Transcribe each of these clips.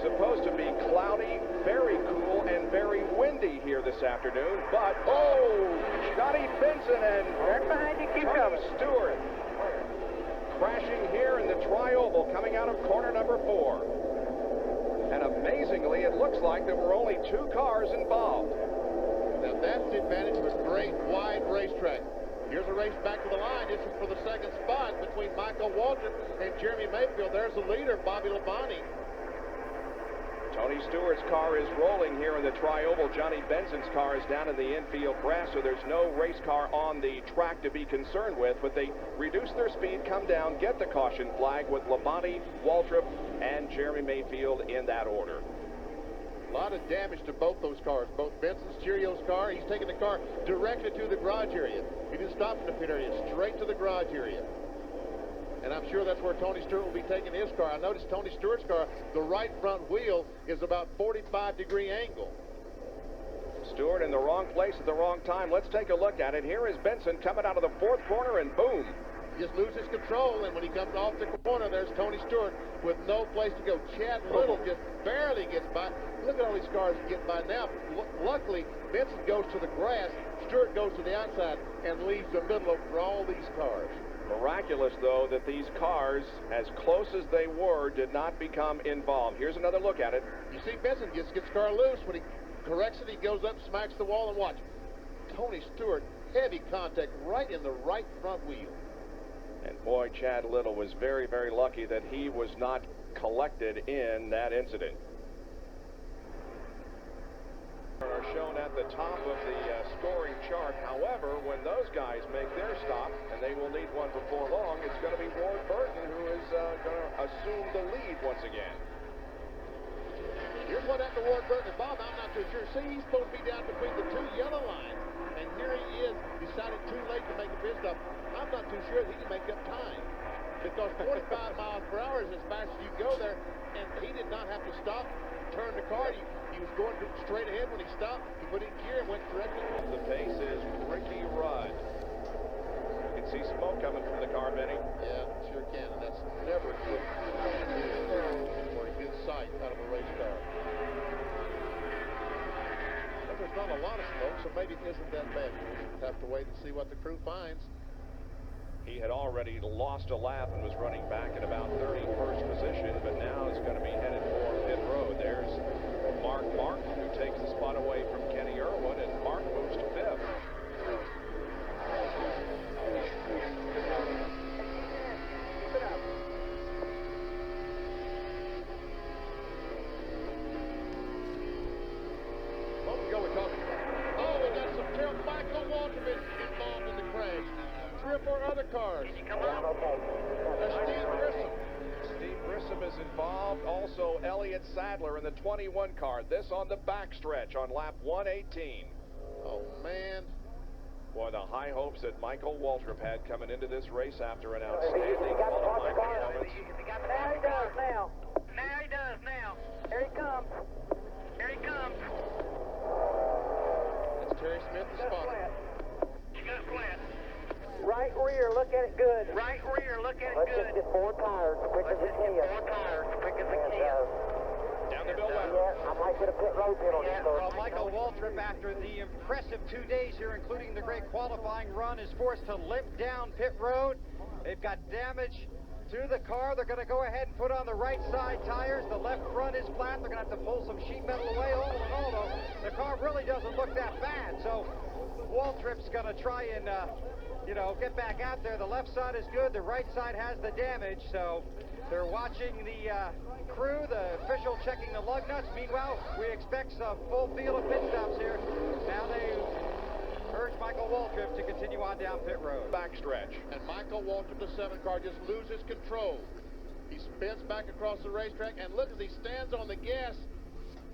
supposed to be cloudy, very cool, and very windy here this afternoon, but, oh, Johnny Benson and Right behind you, keep Tony coming. Stewart crashing here in the tri-oval coming out of corner number 4. And amazingly, it looks like there were only 2 cars involved. Now that's the advantage of a great wide racetrack. Here's a race back to the line. This is for the second spot between Michael Waltrip and Jeremy Mayfield. There's the leader, Bobby Labonte. Tony Stewart's car is rolling here in the tri-oval. Johnny Benson's car is down in the infield grass, so there's no race car on the track to be concerned with, but they reduce their speed, come down, get the caution flag with Labonte, Waltrip, and Jeremy Mayfield in that order. A lot of damage to both those cars, both Benson's Cheerios car. He's taking the car directly to the garage area. He didn't stop in the pit area, straight to the garage area. And I'm sure that's where Tony Stewart will be taking his car. I noticed Tony Stewart's car, the right front wheel is about 45-degree angle. Stewart in the wrong place at the wrong time. Let's take a look at it. Here is Benson coming out of the 4th corner, and boom. Just loses control, and when he comes off the corner, there's Tony Stewart with no place to go. Chad Little just barely gets by. Look at all these cars getting by now. Luckily, Benson goes to the grass, Stewart goes to the outside, and leaves the middle for all these cars. Miraculous, though, that these cars, as close as they were, did not become involved. Here's another look at it. You see Benson just gets the car loose. When he corrects it, he goes up, smacks the wall, and watch. Tony Stewart, heavy contact right in the right front wheel. And boy, Chad Little was very, very lucky that he was not collected in that incident. Are shown at the top of the scoring chart. However, when those guys make their stop, and they will need one before long, it's going to be Ward Burton who is going to assume the lead once again. Here's what happened to Ward Burton. Bob, I'm not too sure. See, he's supposed to be down between the 2 yellow lines, and here he is, decided too late to make a pit stop. I'm not too sure that he can make up time, because 45 miles per hour is as fast as you go there, and he did not have to stop, turn the car. He was going straight ahead when he stopped. He put in gear and went directly. The pace is Ricky Rudd. You can see smoke coming from the car, Benny. Yeah, sure can, and that's never good for a good sight out of a race car. But there's not a lot of smoke, so maybe it isn't that bad. We'll have to wait and see what the crew finds. He had already lost a lap and was running back at about 31st position, but now is going to be headed for pit road. There's Mark Martin, who takes the spot away from Kenny Irwin, and Mark moves to 5th. Moment ago we're talking about. Oh, we got some terrible. Michael Waltrip involved in the crash. 3 or 4 other cars. Steve Grissom. Steve Grissom is involved. Also, Elliott Sadler in the 21 car. This on the backstretch on lap 118. Oh, man. Boy, the high hopes that Michael Waltrip had coming into this race after an outstanding qualifying performance. Now he does now. Now he does now. Here he comes. Here he comes. That's Terry Smith, the spotter. You got flat. Right rear, look at it good. Right rear, look at it good. Let's just get 4 tires, quick as we can. 4 tires, quick as we can. Down the Bill Weber. Yeah, I might get a pit road penalty. Well, Michael Waltrip, after the impressive 2 days here, including the great qualifying run, is forced to limp down pit road. They've got damage to the car. They're going to go ahead and put on the right side tires. The left front is flat. They're going to have to pull some sheet metal away. All in all, though, the car really doesn't look that bad. So Waltrip's going to try and get back out there. The left side is good. The right side has the damage. So they're watching the crew, the official checking the lug nuts. Meanwhile, we expect some full field of pit stops here. Now they urge Michael Waltrip to continue on down pit road. Backstretch. And Michael Waltrip, the 7 car, just loses control. He spins back across the racetrack, and look as he stands on the gas,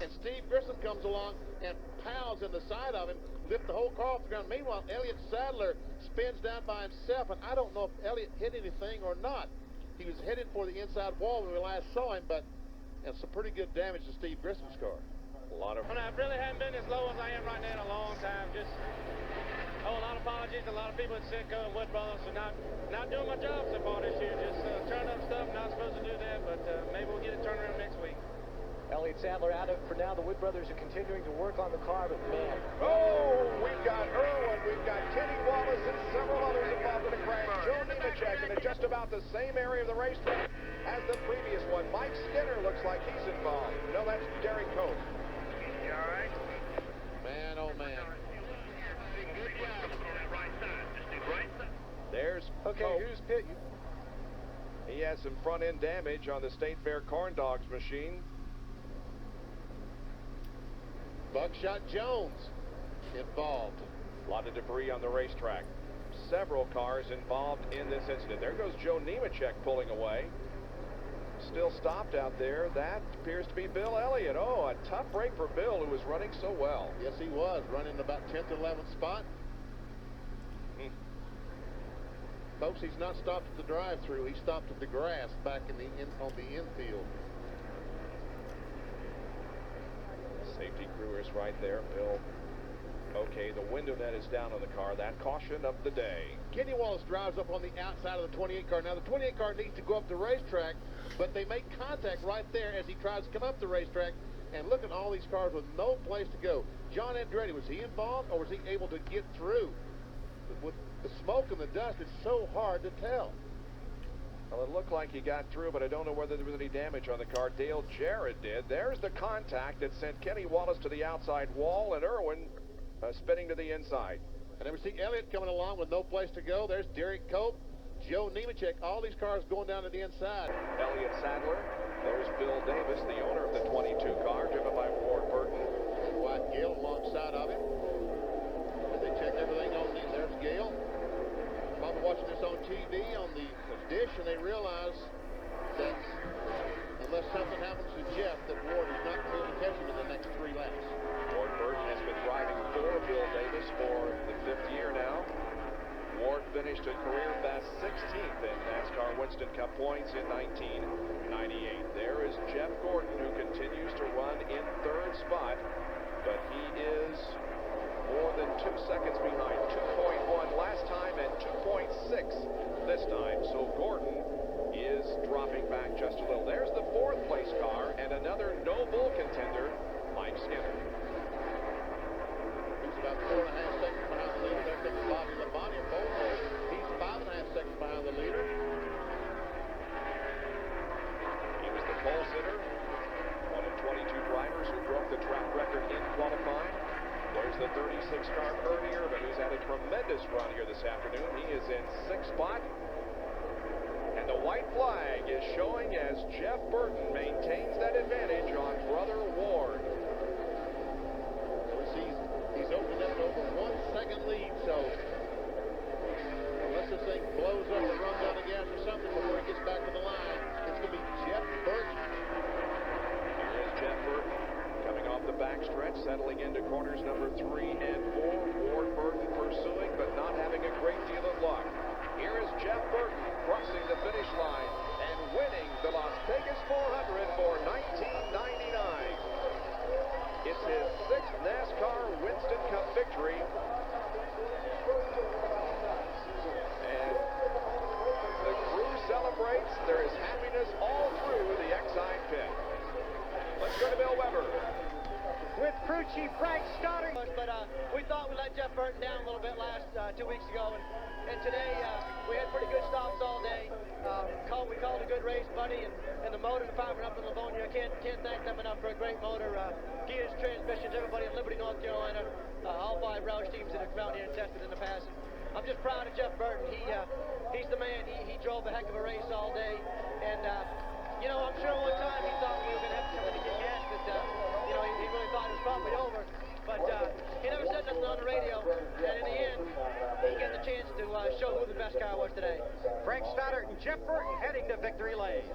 and Steve Grissom comes along and pounds in the side of him, lift the whole car off the ground. Meanwhile, Elliott Sadler spins down by himself, and I don't know if Elliott hit anything or not. He was heading for the inside wall when we last saw him, but and some pretty good damage to Steve Grissom's car. A lot of... Well, I really haven't been as low as I am right now in a long time. Just, a lot of apologies to a lot of people at Sitco and Wood Brothers for not doing my job so far this year. Just turning up stuff, not supposed to do that, but maybe we'll get it turned around next week. Elliott Sadler out of it for now. The Wood brothers are continuing to work on the car, but man. Oh, we've got Irwin, we've got Kenny Wallace, and several others involved in the crash. Joe Nemechek in just about the same area of the racetrack as the previous one. Mike Skinner looks like he's involved. No, that's Derek Cope. You all right? Man, oh man. Good job on that right side. Just do right side. There's Okay, Cope. here's Pitt. He has some front-end damage on the State Fair Corn Dogs machine. Buckshot Jones involved. A lot of debris on the racetrack. Several cars involved in this incident. There goes Joe Nemechek pulling away. Still stopped out there. That appears to be Bill Elliott. Oh, a tough break for Bill, who was running so well. Yes, he was running about 10th, 11th spot. Folks, he's not stopped at the drive-through. He stopped at the grass back on the infield. Safety crew is right there. Bill. Okay, the window net is down on the car. That caution of the day. Kenny Wallace drives up on the outside of the 28 car. Now, the 28 car needs to go up the racetrack, but they make contact right there as he tries to come up the racetrack. And look at all these cars with no place to go. John Andretti, was he involved, or was he able to get through? With the smoke and the dust, it's so hard to tell. Well, it looked like he got through, but I don't know whether there was any damage on the car. Dale Jarrett did. There's the contact that sent Kenny Wallace to the outside wall and Irwin spinning to the inside. And then we see Elliott coming along with no place to go. There's Derek Cope, Joe Nemechek, all these cars going down to the inside. Elliott Sadler. There's Bill Davis, the owner of the 22 car, driven by Ward Burton. White Gale alongside of him. And they check everything on these. There's Gale. Probably watching this on TV on the dish, and they realize that unless something happens to Jeff, that Ward is not going to catch him in the next 3 laps. Ward Burton has been driving for Bill Davis for the 5th year now. Ward finished a career best 16th in NASCAR Winston Cup points in 1998. There is Jeff Gordon, who continues to run in 3rd spot, but he is more than 2 seconds behind. 2.1 last time and 2.6 this time. So Gordon is dropping back just a little. There's the 4th place car and another no bull contender, Mike Skinner. He's about 4.5 seconds behind the leader. There comes Bobby Labonte. He's 5.5 seconds behind the leader. He was the pole sitter, one of 22 drivers who broke the track record in qualifying. There's the 36 car Ernie Irvin, who's had a tremendous run here this afternoon. He is in 6th spot. And the white flag is showing as Jeff Burton maintains that advantage on Brother Ward. He's opened up over 1 second lead, so unless this thing blows up or runs out of gas or something before he gets back to the line, it's going to be Jeff Burton. Here is Jeff Burton coming off the backstretch, settling into corners number 3 and 4. Ward Burton pursuing, but not having a great deal of luck. Here is Jeff Burton crossing the finish line and winning the Las Vegas 400 for 1999. It's his 6th NASCAR Winston Cup victory. And the crew celebrates. There is happiness all through the Exide pit. Let's go to Bill Weber. With crew chief Frank Stoddard. But we thought we let Jeff Burton down a little bit last 2 weeks ago, and today we had pretty good stops all day. We called a good race, buddy, and the motor department up in Livonia, can't thank them enough for a great motor. Gears, transmissions, everybody in Liberty, North Carolina, all 5 Roush teams that have come out here and tested in the past. I'm just proud of Jeff Burton. He's the man. He drove a heck of a race all day, and you know, I'm sure one time he thought we were going to have to come in and get gas, but you know, he really thought it was probably over. But he never said nothing on the radio, and in the end, he got the chance to show who the best car was today. Frank Stoddard and Jeff Burton heading to victory lane.